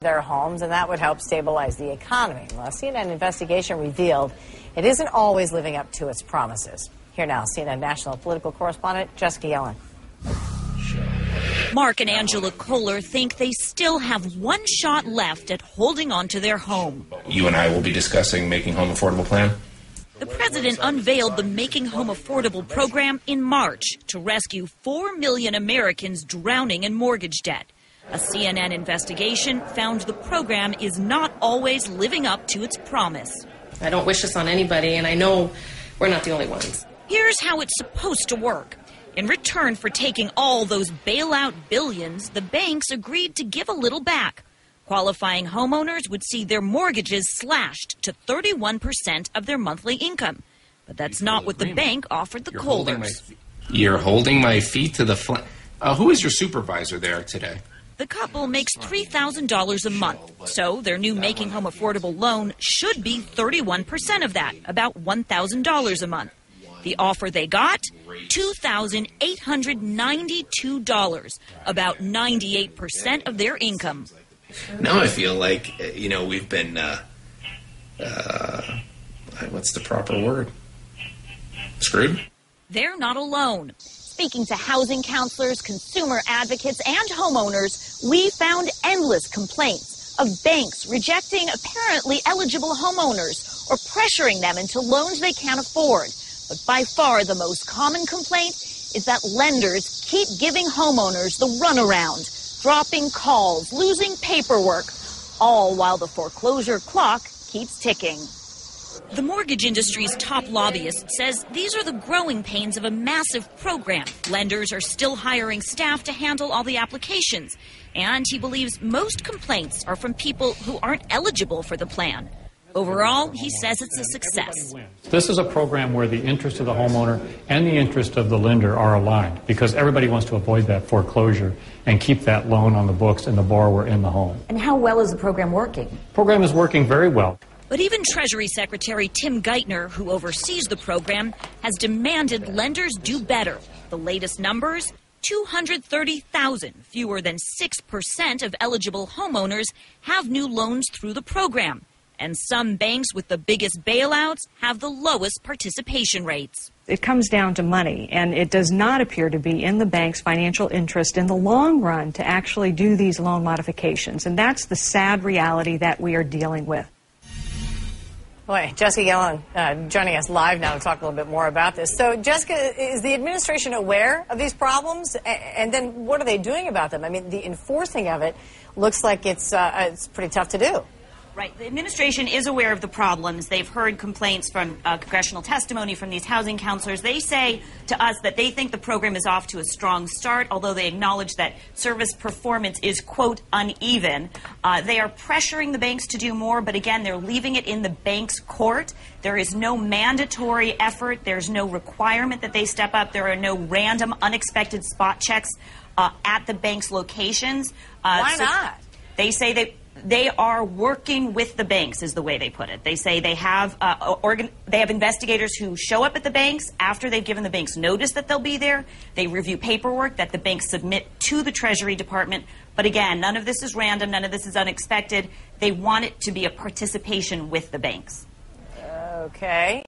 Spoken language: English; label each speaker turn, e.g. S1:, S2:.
S1: their homes, and that would help stabilize the economy. Well, a CNN investigation revealed it isn't always living up to its promises. Here now, CNN national political correspondent Jessica Yellen.
S2: Mark and Angela Kohler think they still have one shot left at holding on to their home.
S3: You and I will be discussing Making Home Affordable plan.
S2: The president unveiled the Making Home Affordable program in March to rescue 4 million Americans drowning in mortgage debt. A CNN investigation found the program is not always living up to its promise.
S4: I don't wish this on anybody, and I know we're not the only ones.
S2: Here's how it's supposed to work. In return for taking all those bailout billions, the banks agreed to give a little back. Qualifying homeowners would see their mortgages slashed to 31% of their monthly income. But that's not what the bank offered the Kohlers.
S3: You're holding my feet to the floor. Who is your supervisor there today?
S2: The couple makes $3,000 a month, so their new Making Home Affordable loan should be 31% of that, about $1,000 a month. The offer they got, $2,892, about 98% of their income.
S3: Now I feel like, we've been, what's the proper word? Screwed?
S2: They're not alone. Speaking to housing counselors, consumer advocates, and homeowners, we found endless complaints of banks rejecting apparently eligible homeowners or pressuring them into loans they can't afford. But by far the most common complaint is that lenders keep giving homeowners the runaround, dropping calls, losing paperwork, all while the foreclosure clock keeps ticking. The mortgage industry's top lobbyist says these are the growing pains of a massive program. Lenders are still hiring staff to handle all the applications, and he believes most complaints are from people who aren't eligible for the plan. Overall, he says it's a success.
S5: This is a program where the interest of the homeowner and the interest of the lender are aligned because everybody wants to avoid that foreclosure and keep that loan on the books and the borrower in the home.
S6: And how well is the program working?
S5: The program is working very well.
S2: But even Treasury Secretary Tim Geithner, who oversees the program, has demanded lenders do better. The latest numbers, 230,000, fewer than 6% of eligible homeowners have new loans through the program. And some banks with the biggest bailouts have the lowest participation rates.
S7: It comes down to money, and it does not appear to be in the bank's financial interest in the long run to actually do these loan modifications. And that's the sad reality that we are dealing with.
S1: Boy, Jessica Yellen joining us live now to talk a little bit more about this. So, Jessica, is the administration aware of these problems? And then what are they doing about them? I mean, the enforcing of it looks like it's pretty tough to do.
S8: Right. The administration is aware of the problems. They've heard complaints from congressional testimony from these housing counselors. They say to us that they think the program is off to a strong start, although they acknowledge that service performance is, quote, uneven. They are pressuring the banks to do more, but again, they're leaving it in the bank's court. There is no mandatory effort. There's no requirement that they step up. There are no random, unexpected spot checks at the bank's locations.
S1: Why not?
S8: They say that they are working with the banks, is the way they put it. They say they have investigators who show up at the banks after they've given the banks notice that they'll be there. They review paperwork that the banks submit to the Treasury Department. But again, none of this is random. None of this is unexpected. They want it to be a participation with the banks.
S1: Okay.